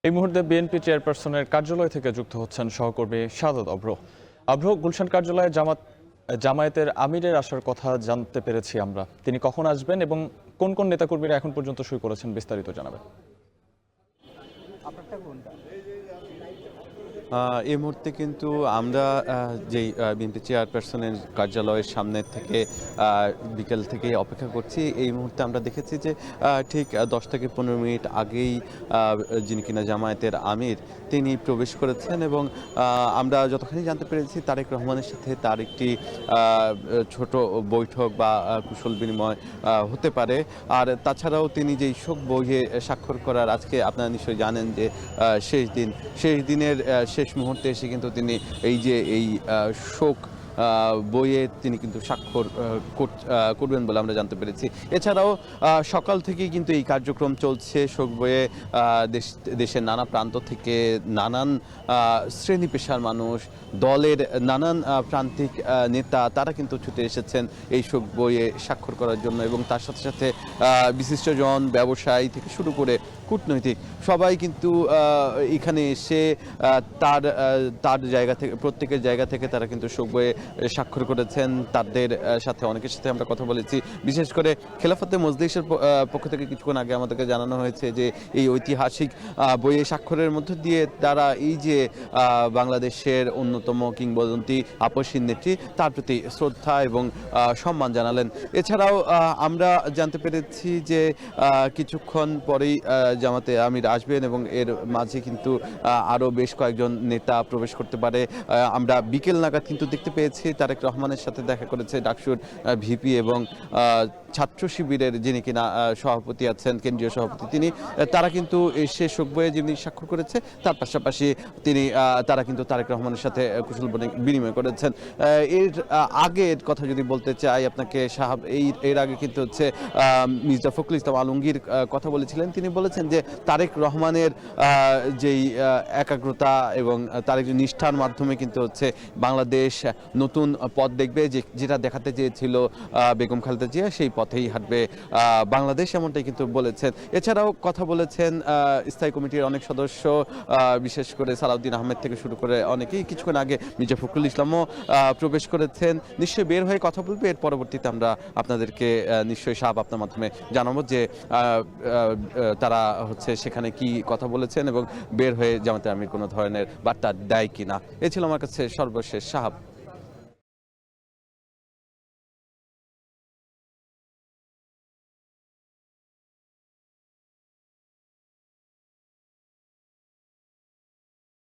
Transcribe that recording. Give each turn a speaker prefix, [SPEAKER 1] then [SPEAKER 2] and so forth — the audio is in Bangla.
[SPEAKER 1] এই মুহূর্তে বিএনপি চেয়ারপারসনের কার্যালয় থেকে যুক্ত হচ্ছেন সহকর্মী শাহাদাত অভ্র। গুলশান কার্যালয়ে জামায়াতের আমিরের আসার কথা জানতে পেরেছি আমরা। তিনি কখন আসবেন এবং কোন কোন নেতাকর্মীরা এখন পর্যন্ত সই করেছেন, বিস্তারিত জানাবেন।
[SPEAKER 2] এই মুহূর্তে কিন্তু আমরা যেই বিএনপি চেয়ারপারসনের কার্যালয়ের সামনে থেকে বিকেল থেকে অপেক্ষা করছি। এই মুহূর্তে আমরা দেখেছি যে ঠিক 10 থেকে 15 মিনিট আগেই যিনি কিনা জামায়াতের আমির তিনি প্রবেশ করেছেন এবং আমরা যতখানি জানতে পেরেছি তারেক রহমানের সাথে তার একটি ছোট বৈঠক বা কুশল বিনিময় হতে পারে। আর তাছাড়াও তিনি যেই শোক বইয়ে স্বাক্ষর করার, আজকে আপনারা নিশ্চয়ই জানেন যে শেষ দিনের শেষ মুহূর্তে এসে কিন্তু তিনি এই শোক বইয়ে তিনি কিন্তু স্বাক্ষর করবেন বলে আমরা জানতে পেরেছি। এছাড়াও সকাল থেকেই কিন্তু এই কার্যক্রম চলছে। শোক বইয়ে দেশের নানা প্রান্ত থেকে নানান শ্রেণী পেশার মানুষ, দলের নানান প্রান্তিক নেতা তারা কিন্তু ছুটে এসেছেন এই শোক বইয়ে স্বাক্ষর করার জন্য এবং তার সাথে সাথে বিশিষ্টজন, ব্যবসায়ী থেকে শুরু করে কূটনৈতিক সবাই কিন্তু এখানে এসে তার জায়গা থেকে, প্রত্যেকের জায়গা থেকে তারা কিন্তু শোক বইয়ে স্বাক্ষর করেছেন। তাদের সাথে অনেকের সাথে আমরা কথা বলেছি। বিশেষ করে খেলাফতে মজলিসের পক্ষ থেকে কিছুক্ষণ আগে আমাদেরকে জানানো হয়েছে যে এই ঐতিহাসিক বইয়ে স্বাক্ষরের মধ্য দিয়ে তারা এই যে বাংলাদেশের অন্যতম কিংবদন্তি আপসহীন নেত্রী তার প্রতি শ্রদ্ধা এবং সম্মান জানালেন। এছাড়াও আমরা জানতে পেরেছি যে কিছুক্ষণ পরেই জামাতে আমির আসবেন এবং এর মাঝে কিন্তু আরও বেশ কয়েকজন নেতা প্রবেশ করতে পারে। আমরা বিকেল নাগাদ কিন্তু দেখতে পেয়েছি তারেক রহমানের সাথে দেখা করেছে ডাকসুর ভিপি এবং ছাত্র শিবিরের যিনি কিনা সভাপতি আছেন, কেন্দ্রীয় সভাপতি, তারা কিন্তু সে শোক বইয়ে যিনি স্বাক্ষর করেছে তার পাশাপাশি তারা কিন্তু তারেক রহমানের সাথে কুশল বিনিময় করেছেন। এর আগের কথা যদি বলতে চাই আপনাকে সাহাব, এর আগে কিন্তু হচ্ছে মির্জা ফখরুল ইসলাম আলমগীর কথা বলেছিলেন। তিনি বলেছেন যে তারেক রহমানের যেই একাগ্রতা এবং তার একটি নিষ্ঠার মাধ্যমে কিন্তু হচ্ছে বাংলাদেশ নতুন পথ দেখবে, যেটা দেখাতে চেয়েছিল বেগম খালেদা জিয়া সেই পথেই হাঁটবে বাংলাদেশ, এমনটাই কিন্তু বলেছেন। এছাড়াও কথা বলেছেন স্থায়ী কমিটির অনেক সদস্য, বিশেষ করে সালাউদ্দিন আহমেদ থেকে শুরু করে অনেকেই। কিছুক্ষণ আগে মির্জা ফখরুল ইসলামও প্রবেশ করেছেন। নিশ্চয়ই বের হয়ে কথা বলবে। এর পরবর্তীতে আমরা আপনাদেরকে নিশ্চয়ই সাহাব আপনার মাধ্যমে জানাবো যে তারা হচ্ছে সেখানে কি কথা বলেছেন এবং বের হয়ে জামাতে আমির কোনো ধরনের বার্তা দেয় কিনা। এ ছিল আমার কাছে সর্বশেষ। সাহাব।